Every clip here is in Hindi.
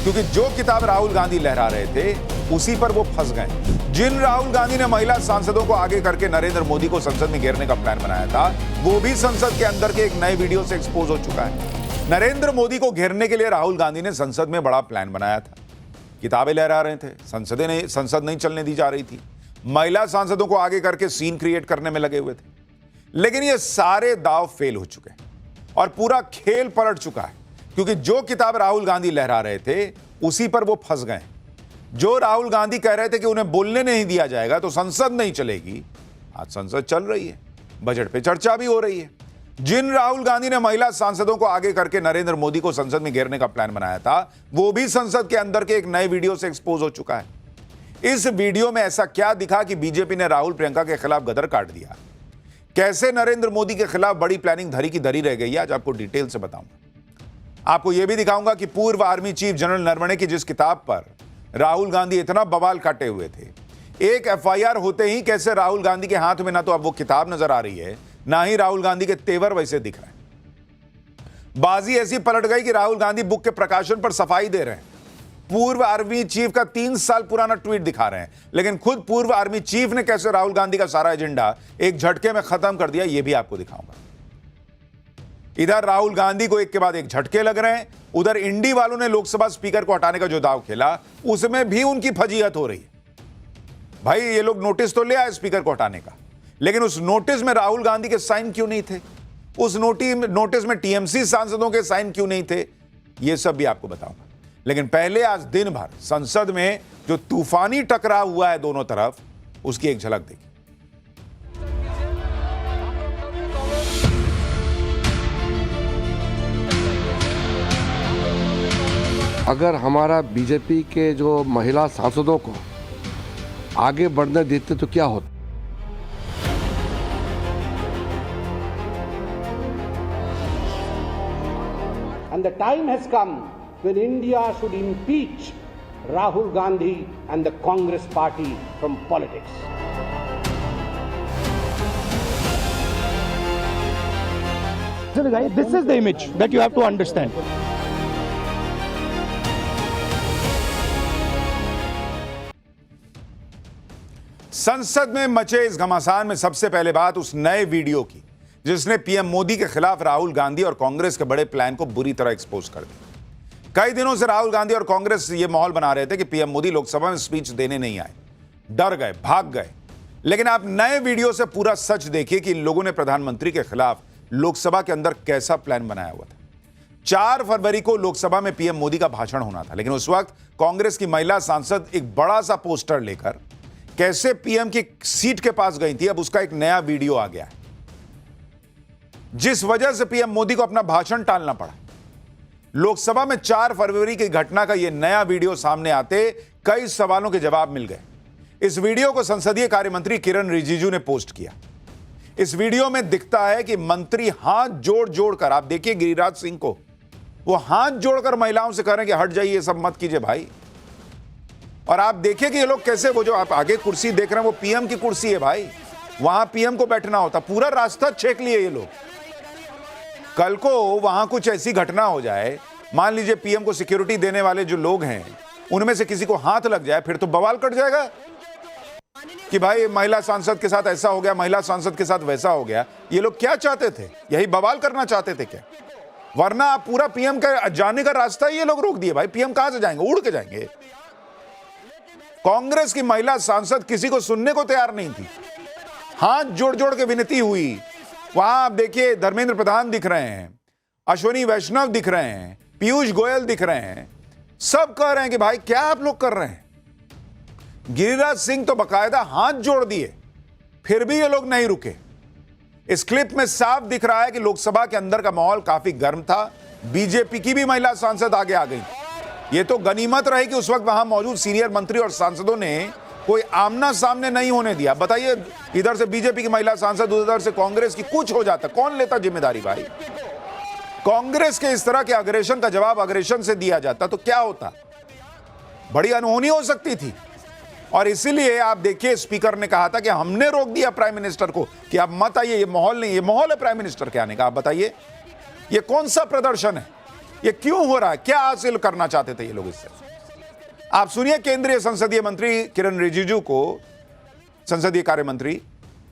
क्योंकि जो किताब राहुल गांधी लहरा रहे थे उसी पर वो फंस गए। जिन राहुल गांधी ने महिला सांसदों को आगे करके नरेंद्र मोदी को संसद में घेरने का प्लान बनाया था, वो भी संसद के अंदर के एक नए वीडियो से एक्सपोज हो चुका है। नरेंद्र मोदी को घेरने के लिए राहुल गांधी ने संसद में बड़ा प्लान बनाया था। किताबें लहरा रहे थे, संसद नहीं चलने दी जा रही थी, महिला सांसदों को आगे करके सीन क्रिएट करने में लगे हुए थे। लेकिन ये सारे दांव फेल हो चुके हैं और पूरा खेल पलट चुका है, क्योंकि जो किताब राहुल गांधी लहरा रहे थे उसी पर वो फंस गए। जो राहुल गांधी कह रहे थे कि उन्हें बोलने नहीं दिया जाएगा तो संसद नहीं चलेगी, आज संसद चल रही है, बजट पे चर्चा भी हो रही है। जिन राहुल गांधी ने महिला सांसदों को आगे करके नरेंद्र मोदी को संसद में घेरने का प्लान बनाया था, वो भी संसद के अंदर के एक नए वीडियो से एक्सपोज हो चुका है। इस वीडियो में ऐसा क्या दिखा कि बीजेपी ने राहुल प्रियंका के खिलाफ गदर काट दिया, कैसे नरेंद्र मोदी के खिलाफ बड़ी प्लानिंग धरी की धरी रह गई, आज आपको डिटेल से बताऊंगा। आपको यह भी दिखाऊंगा कि पूर्व आर्मी चीफ जनरल नरवणे की जिस किताब पर राहुल गांधी इतना बवाल काटे हुए थे, एक एफआईआर होते ही कैसे राहुल गांधी के हाथ में ना तो अब वो किताब नजर आ रही है, ना ही राहुल गांधी के तेवर वैसे दिख रहे हैं। बाजी ऐसी पलट गई कि राहुल गांधी बुक के प्रकाशन पर सफाई दे रहे हैं। पूर्व आर्मी चीफ का 3 साल पुराना ट्वीट दिखा रहे हैं, लेकिन खुद पूर्व आर्मी चीफ ने कैसे राहुल गांधी का सारा एजेंडा एक झटके में खत्म कर दिया, यह भी आपको दिखाऊंगा। इधर राहुल गांधी को एक के बाद एक झटके लग रहे हैं, उधर इंडी वालों ने लोकसभा स्पीकर को हटाने का जो दांव खेला उसमें भी उनकी फजीहत हो रही है। भाई ये लोग नोटिस तो ले आए स्पीकर को हटाने का, लेकिन उस नोटिस में राहुल गांधी के साइन क्यों नहीं थे, उस नोटिस में टीएमसी सांसदों के साइन क्यों नहीं थे, यह सब भी आपको बताऊंगा। लेकिन पहले आज दिन भर संसद में जो तूफानी टकराव हुआ है दोनों तरफ, उसकी एक झलक देखिए। अगर हमारा बीजेपी के जो महिला सांसदों को आगे बढ़ने देते तो क्या होता। And the time has come when India should impeach Rahul Gandhi and the Congress party from politics. This is the image that you have to understand. संसद में मचे इस घमासान में सबसे पहले बात उस नए वीडियो की जिसने पीएम मोदी के खिलाफ राहुल गांधी और कांग्रेस के बड़े प्लान को बुरी तरह एक्सपोज कर दिया। कई दिनों से राहुल गांधी और कांग्रेस ये माहौल बना रहे थे कि पीएम मोदी लोकसभा में स्पीच देने नहीं आए, डर गए, भाग गए। लेकिन आप नए वीडियो से पूरा सच देखिए कि इन लोगों ने प्रधानमंत्री के खिलाफ लोकसभा के अंदर कैसा प्लान बनाया हुआ था। 4 फरवरी को लोकसभा में पीएम मोदी का भाषण होना था, लेकिन उस वक्त कांग्रेस की महिला सांसद एक बड़ा सा पोस्टर लेकर कैसे पीएम की सीट के पास गई थी, अब उसका एक नया वीडियो आ गया है, जिस वजह से पीएम मोदी को अपना भाषण टालना पड़ा। लोकसभा में 4 फरवरी की घटना का यह नया वीडियो सामने आते कई सवालों के जवाब मिल गए। इस वीडियो को संसदीय कार्य मंत्री किरण रिजिजू ने पोस्ट किया। इस वीडियो में दिखता है कि मंत्री हाथ जोड़ जोड़कर, आप देखिए गिरिराज सिंह को, वो हाथ जोड़कर महिलाओं से कह रहे हैं कि हट जाइए, ये सब मत कीजिए भाई। और आप देखिए कि ये लोग कैसे, वो जो आप आगे कुर्सी देख रहे हैं वो पीएम की कुर्सी है भाई, वहां पीएम को बैठना होता, पूरा रास्ता छेक लिए ये लोग। कल को वहां कुछ ऐसी घटना हो जाए, मान लीजिए पीएम को सिक्योरिटी देने वाले जो लोग हैं उनमें से किसी को हाथ लग जाए, फिर तो बवाल कट जाएगा कि भाई महिला सांसद के साथ ऐसा हो गया, महिला सांसद के साथ वैसा हो गया। ये लोग क्या चाहते थे, यही बवाल करना चाहते थे क्या? वरना आप पूरा पीएम का जाने का रास्ता ही ये लोग रोक दिए भाई। पीएम कहां से जाएंगे, उड़ के जाएंगे। कांग्रेस की महिला सांसद किसी को सुनने को तैयार नहीं थी, हाथ जोड़ जोड़ के विनती हुई। वहां आप देखिए धर्मेंद्र प्रधान दिख रहे हैं, अश्विनी वैष्णव दिख रहे हैं, पीयूष गोयल दिख रहे हैं, सब कह रहे हैं कि भाई क्या आप लोग कर रहे हैं। गिरिराज सिंह तो बकायदा हाथ जोड़ दिए, फिर भी ये लोग नहीं रुके। इस क्लिप में साफ दिख रहा है कि लोकसभा के अंदर का माहौल काफी गर्म था। बीजेपी की भी महिला सांसद आगे आ गई। ये तो गनीमत रही कि उस वक्त वहां मौजूद सीनियर मंत्री और सांसदों ने कोई आमना सामने नहीं होने दिया। बताइए, इधर से बीजेपी की महिला सांसद, उधर से कांग्रेस की, कुछ हो जाता, कौन लेता जिम्मेदारी भाई? कांग्रेस के इस तरह के अग्रेशन का जवाब अग्रेशन से दिया जाता तो क्या होता, बड़ी अनहोनी हो सकती थी। और इसीलिए आप देखिए स्पीकर ने कहा था कि हमने रोक दिया प्राइम मिनिस्टर को कि आप मत आइए, ये माहौल नहीं, ये माहौल है प्राइम मिनिस्टर के आने का। आप बताइए ये कौन सा प्रदर्शन है, ये क्यों हो रहा है? क्या हासिल करना चाहते थे ये लोग इससे? आप सुनिए केंद्रीय संसदीय मंत्री किरण रिजिजू को, संसदीय कार्य मंत्री,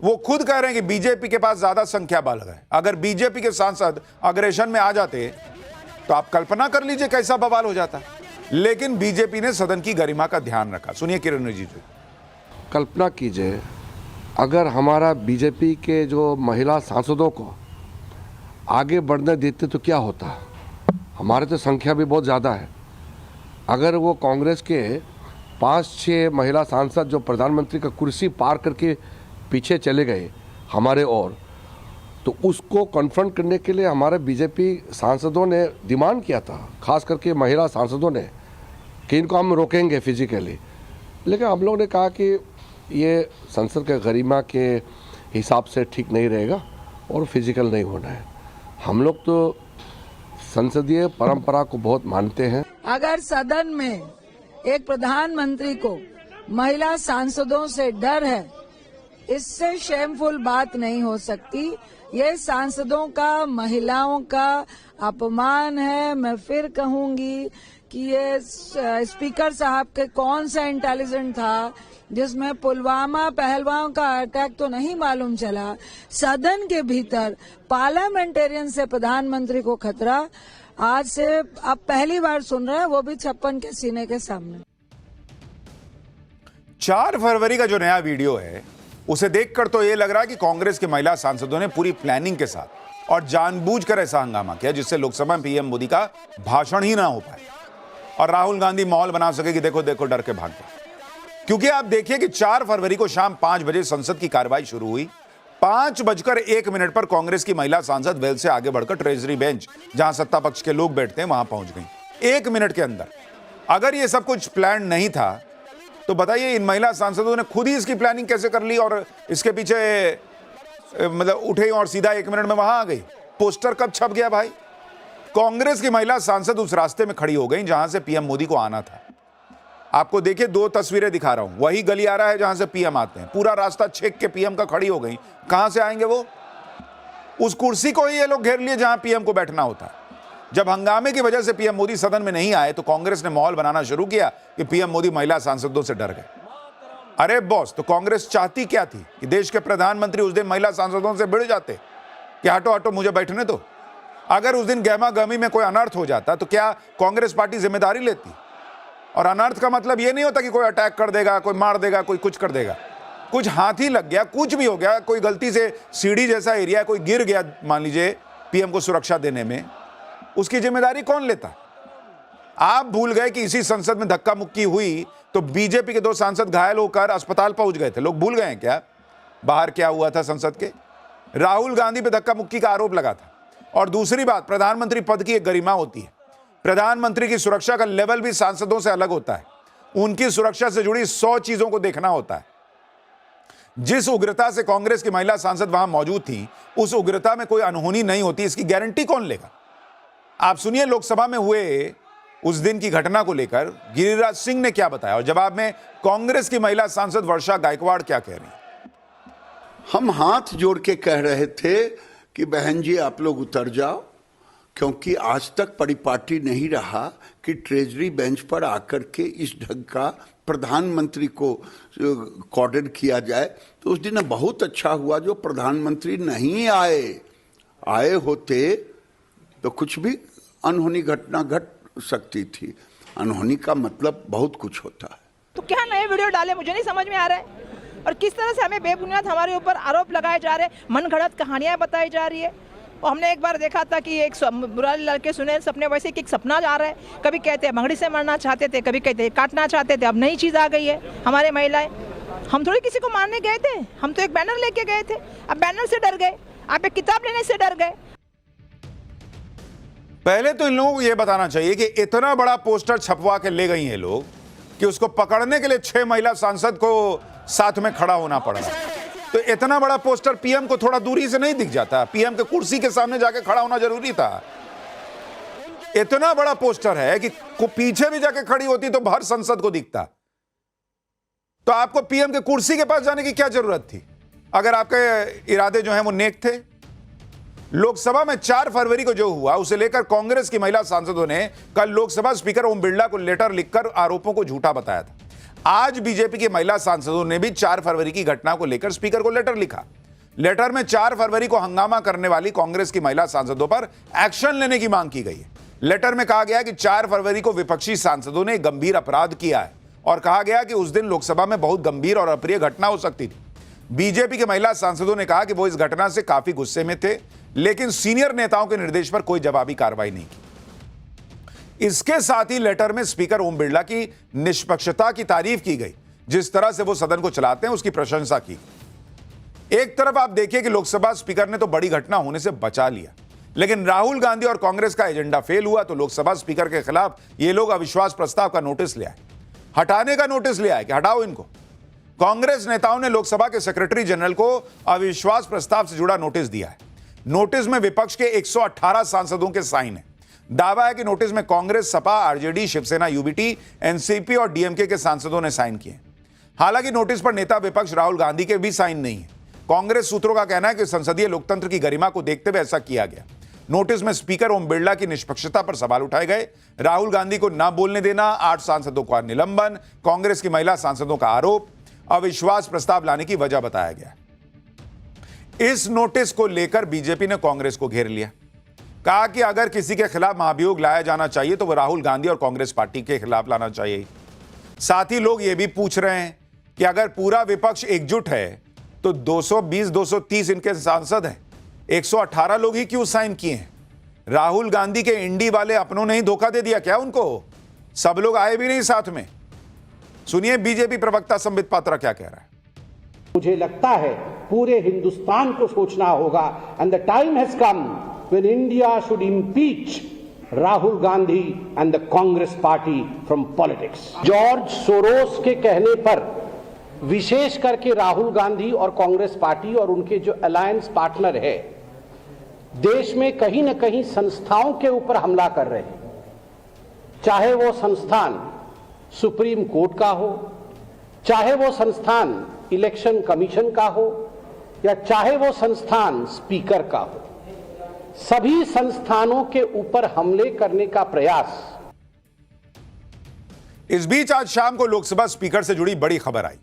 वो खुद कह रहे हैं कि बीजेपी के पास ज्यादा संख्या बल है। अगर बीजेपी के सांसद अग्रेशन में आ जाते तो आप कल्पना कर लीजिए कैसा बवाल हो जाता। लेकिन बीजेपी ने सदन की गरिमा का ध्यान रखा। सुनिए किरण रिजिजू। कल्पना कीजिए अगर हमारा बीजेपी के जो महिला सांसदों को आगे बढ़ने देते तो क्या होता। हमारे तो संख्या भी बहुत ज़्यादा है। अगर वो कांग्रेस के 5-6 महिला सांसद जो प्रधानमंत्री का कुर्सी पार करके पीछे चले गए हमारे और, तो उसको कन्फ्रंट करने के लिए हमारे बीजेपी सांसदों ने डिमांड किया था, खास करके महिला सांसदों ने, कि इनको हम रोकेंगे फिजिकली। लेकिन हम लोग ने कहा कि ये संसद के गरिमा के हिसाब से ठीक नहीं रहेगा और फिजिकल नहीं होना है। हम लोग तो संसदीय परंपरा को बहुत मानते हैं। अगर सदन में एक प्रधानमंत्री को महिला सांसदों से डर है, इससे शेमफुल बात नहीं हो सकती। ये सांसदों का, महिलाओं का अपमान है। मैं फिर कहूंगी कि ये स्पीकर साहब के कौन सा इंटेलिजेंट था जिसमें पुलवामा पहलवान का अटैक तो नहीं मालूम चला, सदन के भीतर पार्लियामेंटेरियन से प्रधानमंत्री को खतरा। आज से अब पहली बार सुन रहे हैं, वो भी 56 के सीने के सामने। 4 फरवरी का जो नया वीडियो है उसे देखकर तो यह लग रहा है कि कांग्रेस के महिला सांसदों ने पूरी प्लानिंग के साथ और जानबूझकर ऐसा हंगामा किया जिससे लोकसभा में पीएम मोदी का भाषण ही ना हो पाए और राहुल गांधी माहौल बना सके कि देखो देखो डर के भाग गए। क्योंकि आप देखिए कि 4 फरवरी को शाम 5 बजे संसद की कार्रवाई शुरू हुई। 5:01 पर कांग्रेस की महिला सांसद वेल से आगे बढ़कर ट्रेजरी बेंच, जहां सत्ता पक्ष के लोग बैठते हैं, वहां पहुंच गई 1 मिनट के अंदर। अगर यह सब कुछ प्लान नहीं था तो बताइए इन महिला सांसदों ने खुद ही इसकी प्लानिंग कैसे कर ली और इसके पीछे मतलब उठे और सीधा 1 मिनट में वहां आ गई। पोस्टर कब छप गया भाई? कांग्रेस की महिला सांसद उस रास्ते में खड़ी हो गई जहां से पीएम मोदी को आना था। आपको देखिए 2 तस्वीरें दिखा रहा हूं, वही गलियारा है जहां से पीएम आते हैं। पूरा रास्ता छेक के पीएम का खड़ी हो गई। कहां से आएंगे वो? उस कुर्सी को ही ये लोग घेर लिए जहां पीएम को बैठना होता है। जब हंगामे की वजह से पीएम मोदी सदन में नहीं आए तो कांग्रेस ने माहौल बनाना शुरू किया कि पीएम मोदी महिला सांसदों से डर गए। अरे बॉस, तो कांग्रेस चाहती क्या थी कि देश के प्रधानमंत्री उस दिन महिला सांसदों से भिड़ जाते कि हटो हटो मुझे बैठने दो। अगर उस दिन गहमा गहमी में कोई अनर्थ हो जाता तो क्या कांग्रेस पार्टी जिम्मेदारी लेती? और अनर्थ का मतलब यह नहीं होता कि कोई अटैक कर देगा, कोई मार देगा, कोई कुछ कर देगा। कुछ हाथी लग गया, कुछ भी हो गया, कोई गलती से सीढ़ी जैसा एरिया कोई गिर गया मान लीजिए पीएम को सुरक्षा देने में, उसकी जिम्मेदारी कौन लेता? आप भूल गए कि इसी संसद में धक्का मुक्की हुई तो बीजेपी के 2 सांसद घायल होकर अस्पताल पहुंच गए थे। लोग भूल गए हैं क्या बाहर क्या हुआ था संसद के? राहुल गांधी पे धक्का मुक्की का आरोप लगा था। और दूसरी बात, प्रधानमंत्री पद की एक गरिमा होती है। प्रधानमंत्री की सुरक्षा का लेवल भी सांसदों से अलग होता है। उनकी सुरक्षा से जुड़ी 100 चीजों को देखना होता है। जिस उग्रता से कांग्रेस की महिला सांसद वहां मौजूद थी, उस उग्रता में कोई अनहोनी नहीं होती, इसकी गारंटी कौन लेगा? आप सुनिए लोकसभा में हुए उस दिन की घटना को लेकर गिरिराज सिंह ने क्या बताया और जवाब में कांग्रेस की महिला सांसद वर्षा गायकवाड़ क्या कह रही हैं। हम हाथ जोड़ के कह रहे थे कि बहन जी आप लोग उतर जाओ, क्योंकि आज तक परिपाटी नहीं रहा कि ट्रेजरी बेंच पर आकर के इस ढंग का प्रधानमंत्री को कॉर्डर किया जाए। तो उस दिन बहुत अच्छा हुआ जो प्रधानमंत्री नहीं आए होते तो कुछ भी अनहोनी घटना घट सकती थी। अनहोनी का मतलब बहुत कुछ होता है। तो क्या नए वीडियो डाले मुझे नहीं समझ में आ रहा है, और किस तरह से हमें बेबुनियाद हमारे ऊपर आरोप लगाए जा रहे हैं, मनगढ़ंत कहानियां बताई जा रही है। और हमने एक बार देखा था कि एक मुरारी लाल के सुने सपने वैसे कि एक सपना जा रहा है। कभी कहते हैं भंगड़ी से मरना चाहते थे, कभी कहते हैं काटना चाहते थे। अब नई चीज़ आ गई है हमारे महिलाएं। हम थोड़ी किसी को मारने गए थे, हम तो एक बैनर लेके गए थे। अब बैनर से डर गए, आप एक किताब लेने से डर गए। पहले तो इन लोगों को यह बताना चाहिए कि इतना बड़ा पोस्टर छपवा के ले गई हैं लोग कि उसको पकड़ने के लिए 6 महिला सांसद को साथ में खड़ा होना पड़ा। तो इतना बड़ा पोस्टर पीएम को थोड़ा दूरी से नहीं दिख जाता? पीएम के कुर्सी के सामने जाके खड़ा होना जरूरी था। इतना बड़ा पोस्टर है कि पीछे भी जाके खड़ी होती तो भर संसद को दिखता। तो आपको पीएम के कुर्सी के पास जाने की क्या जरूरत थी अगर आपके इरादे जो हैं वो नेक थे? लोकसभा में 4 फरवरी को जो हुआ उसे लेकर कांग्रेस की महिला सांसदों ने कल लोकसभा स्पीकर ओम बिरला को लेटर लिखकर आरोपों को झूठा बताया था। आज बीजेपी के महिला सांसदों ने भी 4 फरवरी की घटना को लेकर स्पीकर को लेटर लिखा। लेटर में 4 फरवरी को हंगामा करने वाली कांग्रेस की महिला सांसदों पर एक्शन लेने की मांग की गई है। लेटर में कहा गया कि 4 फरवरी को विपक्षी सांसदों ने गंभीर अपराध किया है और कहा गया कि उस दिन लोकसभा में बहुत गंभीर और अप्रिय घटना हो सकती थी। बीजेपी के महिला सांसदों ने कहा कि वो इस घटना से काफी गुस्से में थे, लेकिन सीनियर नेताओं के निर्देश पर कोई जवाबी कार्रवाई नहीं की। इसके साथ ही लेटर में स्पीकर ओम बिरला की निष्पक्षता की तारीफ की गई। जिस तरह से वो सदन को चलाते हैं उसकी प्रशंसा की। एक तरफ आप देखिए कि लोकसभा स्पीकर ने तो बड़ी घटना होने से बचा लिया, लेकिन राहुल गांधी और कांग्रेस का एजेंडा फेल हुआ तो लोकसभा स्पीकर के खिलाफ ये लोग अविश्वास प्रस्ताव का नोटिस ले आए, हटाने का नोटिस ले आए कि हटाओ इनको। कांग्रेस नेताओं ने लोकसभा के सेक्रेटरी जनरल को अविश्वास प्रस्ताव से जुड़ा नोटिस दिया है। नोटिस में विपक्ष के 118 सांसदों के साइन है। दावा है कि नोटिस में Congress, Sapa, RJD, Shivsena, UBT, NCP और डीएमके के सांसदों ने साइन किए। हालांकि नोटिस पर नेता विपक्ष राहुल गांधी के भी साइन नहीं है। कांग्रेस सूत्रों का कहना है कि संसदीय लोकतंत्र की गरिमा को देखते हुए ऐसा किया गया। नोटिस में स्पीकर ओम बिरला की निष्पक्षता पर सवाल उठाए गए। राहुल गांधी को न बोलने देना, 8 सांसदों का निलंबन, कांग्रेस की महिला सांसदों का आरोप, अविश्वास प्रस्ताव लाने की वजह बताया गया। इस नोटिस को लेकर बीजेपी ने कांग्रेस को घेर लिया। कहा कि अगर किसी के खिलाफ महाभियोग लाया जाना चाहिए तो वह राहुल गांधी और कांग्रेस पार्टी के खिलाफ लाना चाहिए। साथ ही लोग यह भी पूछ रहे हैं कि अगर पूरा विपक्ष एकजुट है तो 220-230 इनके सांसद हैं, 118 लोग ही क्यों साइन किए हैं? राहुल गांधी के इंडी वाले अपनों ने ही धोखा दे दिया क्या उनको? सब लोग आए भी नहीं साथ में। सुनिए बीजेपी प्रवक्ता संबित पात्रा क्या कह रहा है। मुझे लगता है पूरे हिंदुस्तान को सोचना होगा, and the time has come when India should impeach Rahul Gandhi and the Congress party from politics. George Soros के कहने पर विशेष करके राहुल गांधी और कांग्रेस पार्टी और उनके जो अलायंस पार्टनर है देश में कहीं न कहीं संस्थाओं के ऊपर हमला कर रहे हैं। चाहे वो संस्थान सुप्रीम कोर्ट का हो, चाहे वो संस्थान इलेक्शन कमीशन का हो, या चाहे वो संस्थान स्पीकर का हो, सभी संस्थानों के ऊपर हमले करने का प्रयास। इस बीच आज शाम को लोकसभा स्पीकर से जुड़ी बड़ी खबर आई।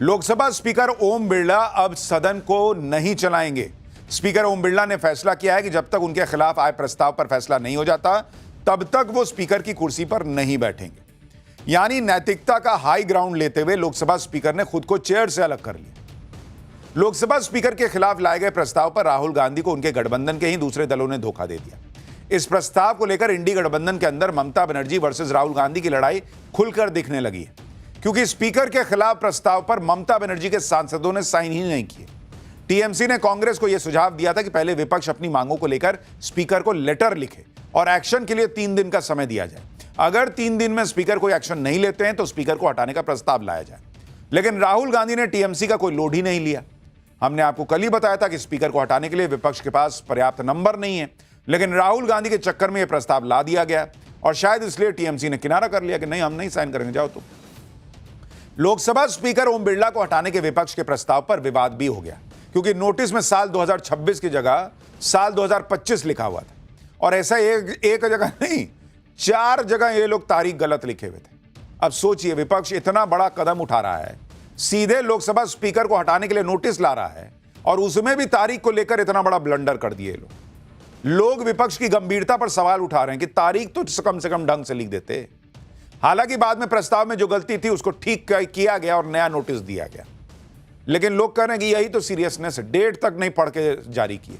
लोकसभा स्पीकर ओम बिरला अब सदन को नहीं चलाएंगे। स्पीकर ओम बिरला ने फैसला किया है कि जब तक उनके खिलाफ आए प्रस्ताव पर फैसला नहीं हो जाता तब तक वो स्पीकर की कुर्सी पर नहीं बैठेंगे। यानी नैतिकता का हाई ग्राउंड लेते हुए लोकसभा स्पीकर ने खुद को चेयर से अलग कर लिया। लोकसभा स्पीकर के खिलाफ लाए गए प्रस्ताव पर राहुल गांधी को उनके गठबंधन के ही दूसरे दलों ने धोखा दे दिया। इस प्रस्ताव को लेकर इंडी गठबंधन के अंदर ममता बनर्जी वर्सेस राहुल गांधी की लड़ाई खुलकर दिखने लगी है, क्योंकि स्पीकर के खिलाफ प्रस्ताव पर ममता बनर्जी के सांसदों ने साइन ही नहीं किए। टीएमसी ने कांग्रेस को यह सुझाव दिया था कि पहले विपक्ष अपनी मांगों को लेकर स्पीकर को लेटर लिखे और एक्शन के लिए 3 दिन का समय दिया जाए। अगर 3 दिन में स्पीकर कोई एक्शन नहीं लेते हैं तो स्पीकर को हटाने का प्रस्ताव लाया जाए। लेकिन राहुल गांधी ने टीएमसी का कोई लोड ही नहीं लिया। हमने आपको कल ही बताया था कि स्पीकर को हटाने के लिए विपक्ष के पास पर्याप्त नंबर नहीं है, लेकिन राहुल गांधी के चक्कर में यह प्रस्ताव ला दिया गया और शायद इसलिए टीएमसी ने किनारा कर लिया कि नहीं, हम नहीं साइन करेंगे, जाओ तुम। लोकसभा स्पीकर ओम बिरला को हटाने के विपक्ष के प्रस्ताव पर विवाद भी हो गया, क्योंकि नोटिस में साल 2026 की जगह साल 2025 लिखा हुआ था और ऐसा एक जगह नहीं, 4 जगह ये लोग तारीख गलत लिखे हुए थे। अब सोचिए, विपक्ष इतना बड़ा कदम उठा रहा है, सीधे लोकसभा स्पीकर को हटाने के लिए नोटिस ला रहा है और उसमें भी तारीख को लेकर इतना बड़ा ब्लंडर कर दिए लोग विपक्ष की गंभीरता पर सवाल उठा रहे हैं कि तारीख तो कम से कम ढंग से लिख देते। हालांकि बाद में प्रस्ताव में जो गलती थी उसको ठीक किया गया और नया नोटिस दिया गया, लेकिन लोग कह रहे हैं कि यही तो सीरियसनेस है, डेट तक नहीं पढ़ के जारी किए।